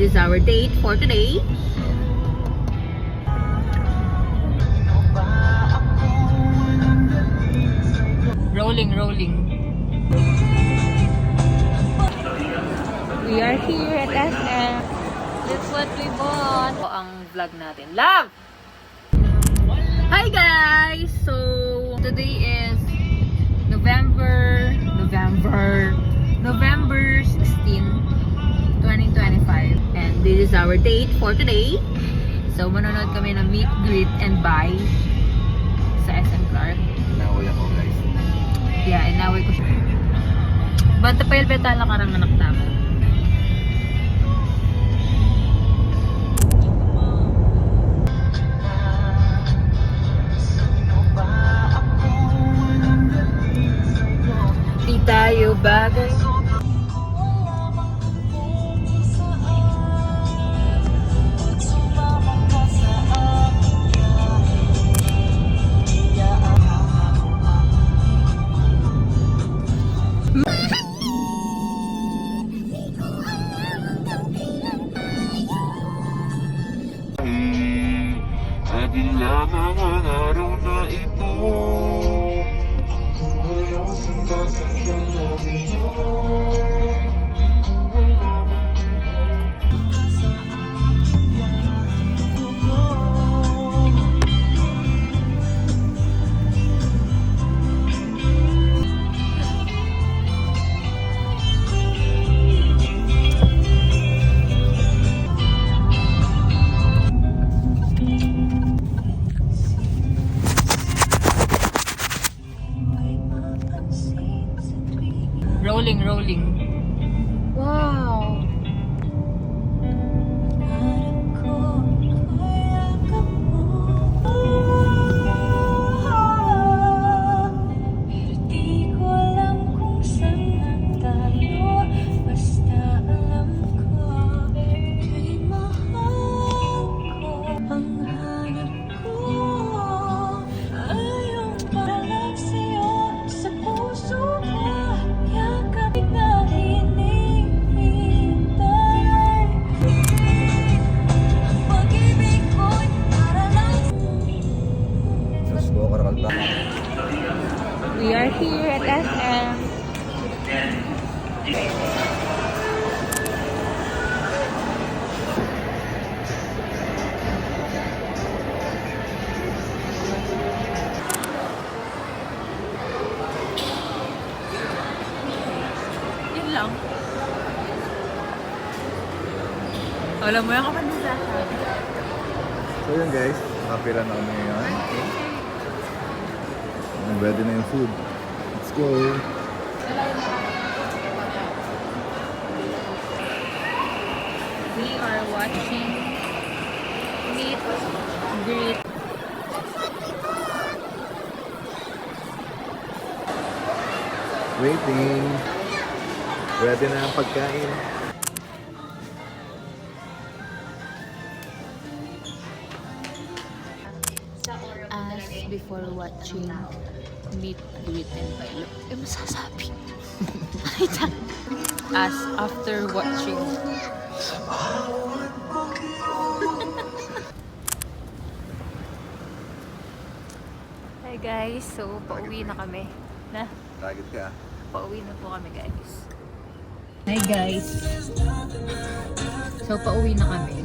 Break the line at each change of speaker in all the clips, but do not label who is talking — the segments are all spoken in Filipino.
this is our date for today. Rolling. We are here at SM. That's what we bought. Ito ang vlog natin. Love! Hi guys! So, today is November 16, 2025. And this is our date for today. So, manonood kami ng meet, greet, and buy sa SM Clark.
Inaway ako, guys.
Yeah, inaway ko siya. Banta pa ilbeta lang karang anak tamo. Di tayo bagay.
Sabi lamang ang araw na ito.
Rolling. Wow! We are here at SM. Yun lang. Alam mo yung kapandisasyon.
So yun guys, nakapira na kami ngayon. Ready na yung food. Let's go!
We are watching meet, greet.
Waiting! Ready na ang pagkain.
As before watching meet, greet, and buy. Look, masasabi. As after watching. Hi guys, so pauwi na kami.
Target ka.
Pauwi na po kami guys. Hi guys. So pauwi na kami.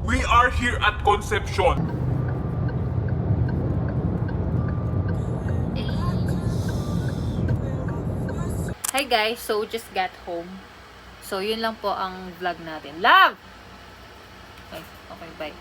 We are here at Concepcion.
Hi guys, so just got home. So yun lang po ang vlog natin. Love! Okay, bye.